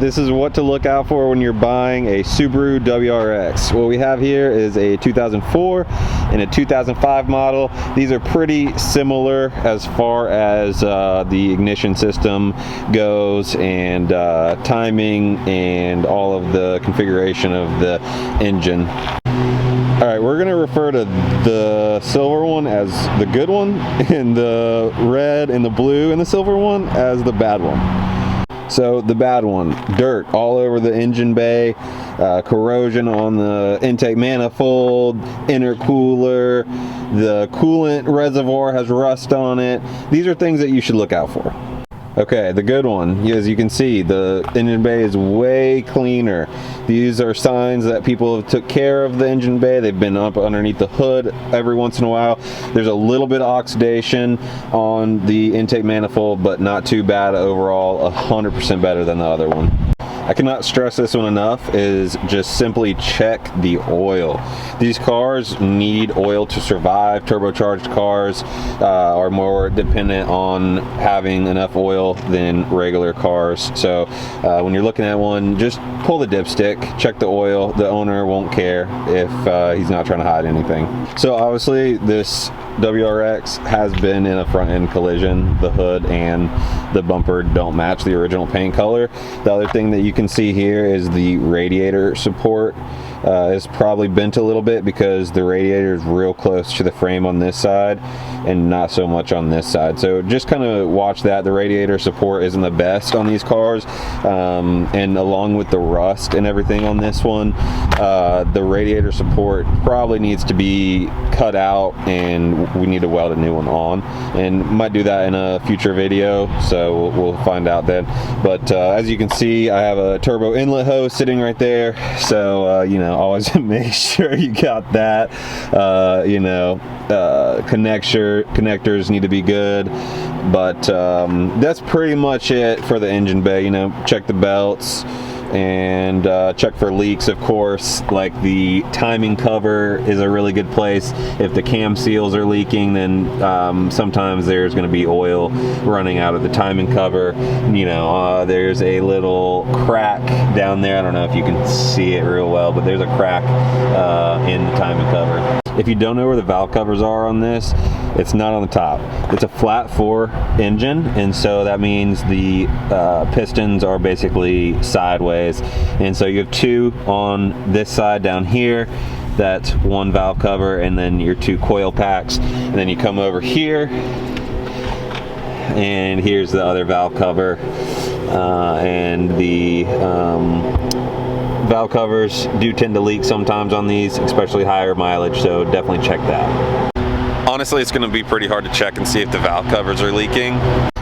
this is what to look out for when you're buying a Subaru WRX. What we have here is a 2004 and a 2005 model. These are pretty similar as far as the ignition system goes, and timing and all of the configuration of the engine. All right, we're gonna refer to the silver one as the good one, and the red and the blue and the silver one as the bad one. So the bad one, dirt all over the engine bay, corrosion on the intake manifold, intercooler, the coolant reservoir has rust on it. These are things that you should look out for. Okay, the good one, as you can see, the engine bay is way cleaner. These are signs that people have took care of the engine bay. They've been up underneath the hood every once in a while. There's a little bit of oxidation on the intake manifold, but not too bad overall. 100% better than the other one. I cannot stress this one enough, is just simply check the oil. These cars need oil to survive. Turbocharged cars are more dependent on having enough oil than regular cars. So when you're looking at one, just pull the dipstick, check the oil. The owner won't care if he's not trying to hide anything. So obviously this WRX has been in a front end collision. The hood and the bumper don't match the original paint color. The other thing that you can see here is the radiator support is probably bent a little bit because the radiator is real close to the frame on this side and not so much on this side. So just kind of watch that. The radiator support isn't the best on these cars, and along with the rust and everything on this one, the radiator support probably needs to be cut out, and we need to weld a new one on, and might do that in a future video, so we'll find out then. But as you can see, I have a turbo inlet hose sitting right there, so you know, always make sure you got that. You know, connectors need to be good, but that's pretty much it for the engine bay. You know, check the belts and check for leaks, of course. Like the timing cover is a really good place. If the cam seals are leaking, then sometimes there's going to be oil running out of the timing cover. You know, there's a little crack down there. I don't know if you can see it real well, but there's a crack in the timing cover. If you don't know where the valve covers are on this, it's not on the top. It's a flat 4 engine, and so that means the pistons are basically sideways, and so you have 2 on this side down here. That's 1 valve cover, and then your 2 coil packs, and then you come over here and here's the other valve cover, and the valve covers do tend to leak sometimes on these, especially higher mileage, so definitely check that. Honestly, it's going to be pretty hard to check and see if the valve covers are leaking.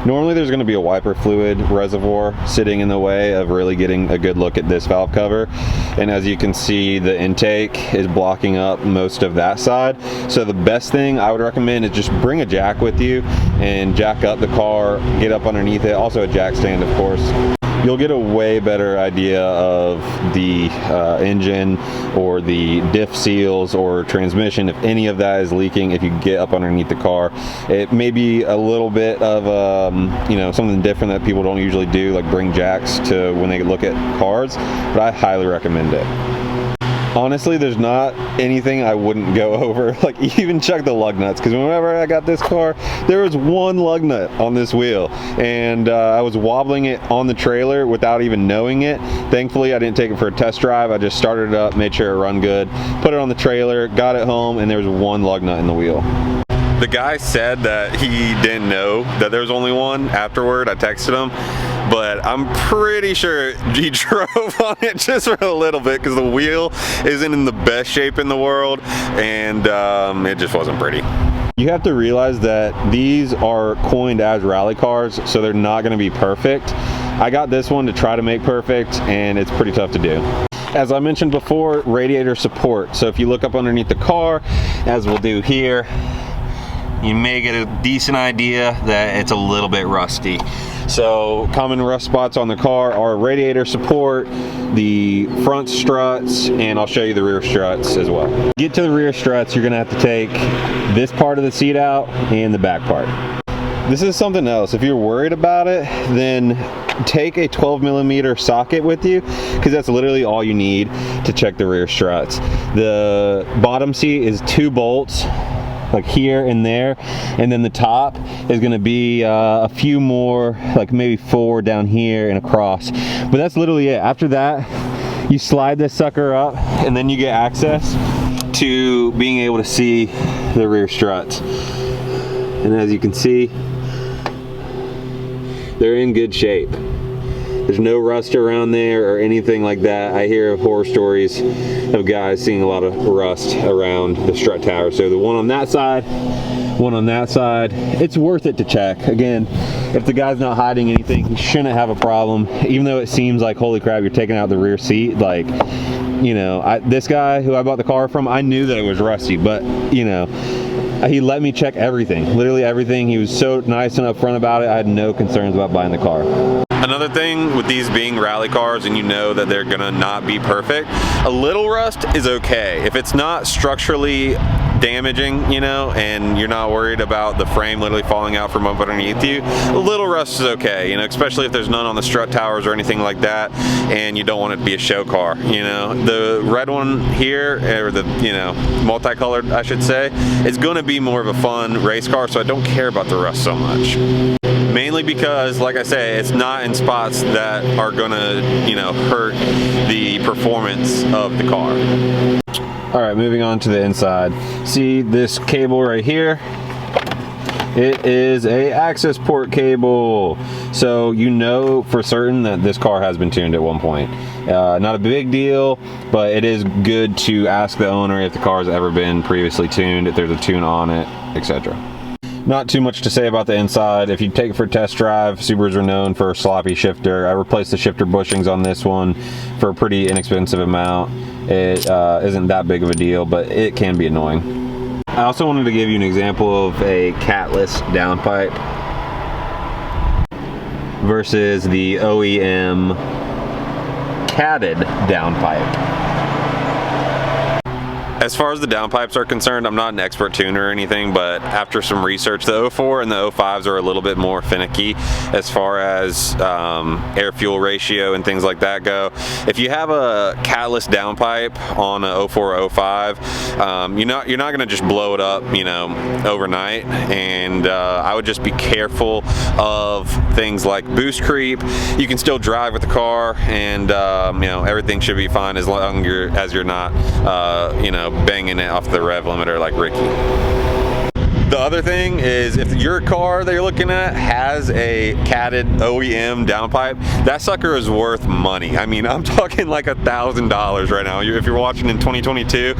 Normally there's going to be a wiper fluid reservoir sitting in the way of really getting a good look at this valve cover, and as you can see, the intake is blocking up most of that side. So the best thing I would recommend is just bring a jack with you and jack up the car, get up underneath it, also a jack stand, of course. You'll get a way better idea of the engine or the diff seals or transmission, if any of that is leaking, if you get up underneath the car. It may be a little bit of you know, something different that people don't usually do, like bring jacks to when they look at cars, but I highly recommend it. Honestly, there's not anything I wouldn't go over. Like, even check the lug nuts, because whenever I got this car, there was 1 lug nut on this wheel, and I was wobbling it on the trailer without even knowing it. Thankfully, I didn't take it for a test drive. I just started it up, made sure it run good, put it on the trailer, got it home, and there was 1 lug nut in the wheel. The guy said that he didn't know that there was only 1 afterward. I texted him, but I'm pretty sure he drove on it just for a little bit because the wheel isn't in the best shape in the world, and it just wasn't pretty. You have to realize that these are coined as rally cars, so they're not going to be perfect. I got this one to try to make perfect, and it's pretty tough to do. As I mentioned before, radiator support. So if you look up underneath the car, as we'll do here, you may get a decent idea that it's a little bit rusty. So common rust spots on the car are radiator support, the front struts, and I'll show you the rear struts as well. To get to the rear struts, you're gonna have to take this part of the seat out and the back part. This is something else. If you're worried about it, then take a 12mm socket with you, because that's literally all you need to check the rear struts. The bottom seat is 2 bolts, like here and there, and then the top is going to be a few more, like maybe 4 down here and across, but that's literally it. After that, you slide this sucker up and then you get access to being able to see the rear struts. And as you can see, they're in good shape. There's no rust around there or anything like that. I hear horror stories of guys seeing a lot of rust around the strut tower. So the one on that side, one on that side, it's worth it to check. Again, if the guy's not hiding anything, he shouldn't have a problem. Even though it seems like, holy crap, you're taking out the rear seat, like, you know, this guy who I bought the car from, I knew that it was rusty, but, you know, he let me check everything, literally everything. He was so nice and upfront about it. I had no concerns about buying the car. Another thing with these being rally cars, and you know that they're gonna not be perfect, a little rust is okay. If it's not structurally damaging, you know, and you're not worried about the frame literally falling out from up underneath you, a little rust is okay, you know, especially if there's none on the strut towers or anything like that, and you don't want it to be a show car, you know. The red one here, or the, you know, multicolored, I should say, is gonna be more of a fun race car, so I don't care about the rust so much. Mainly because, like I say, it's not in spots that are gonna, you know, hurt the performance of the car. All right, moving on to the inside. See this cable right here? It is a access port cable. So you know for certain that this car has been tuned at one point. Not a big deal, but it is good to ask the owner if the car has ever been previously tuned, if there's a tune on it, etc. Not too much to say about the inside. If you take it for a test drive, Subarus are known for a sloppy shifter. I replaced the shifter bushings on this one for a pretty inexpensive amount. It isn't that big of a deal, but it can be annoying. I also wanted to give you an example of a catless downpipe versus the OEM catted downpipe. As far as the downpipes are concerned, I'm not an expert tuner or anything, but after some research, the 04 and the 05s are a little bit more finicky as far as air-fuel ratio and things like that go. If you have a catless downpipe on a 04 or 05, you're not going to just blow it up, you know, overnight. And I would just be careful of things like boost creep. You can still drive with the car, and you know, everything should be fine as long as you're not, you know, banging it off the rev limiter like Ricky. The other thing is, if your car that you're looking at has a catted OEM downpipe, that sucker is worth money. I mean, I'm talking like $1,000 right now. If you're watching in 2022,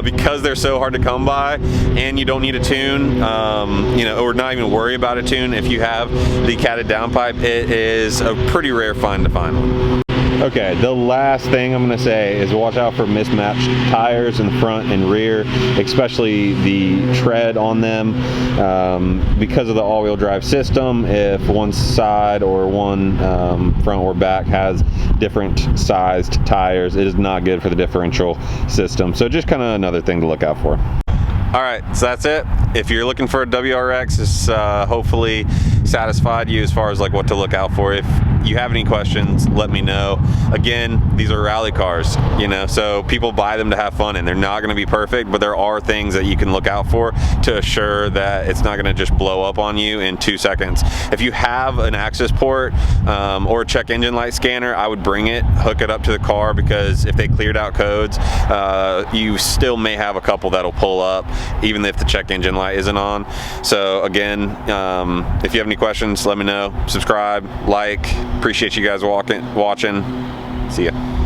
because they're so hard to come by, and you don't need a tune, you know, or not even worry about a tune. If you have the catted downpipe, it is a pretty rare find to find one. Okay, the last thing I'm going to say is watch out for mismatched tires in the front and rear, especially the tread on them. Because of the all-wheel drive system, if one side or one front or back has different sized tires, it is not good for the differential system. So just kind of another thing to look out for. All right, so that's it. If you're looking for a WRX, it's hopefully satisfied you as far as like what to look out for. If you have any questions, let me know. Again, these are rally cars, you know, so people buy them to have fun, and they're not going to be perfect, but there are things that you can look out for to assure that it's not going to just blow up on you in 2 seconds. If you have an access port or a check engine light scanner, I would bring it, hook it up to the car, because if they cleared out codes, you still may have a couple that'll pull up even if the check engine light isn't on. So again, if you have any questions, let me know. Subscribe, like. Appreciate you guys watching. See ya.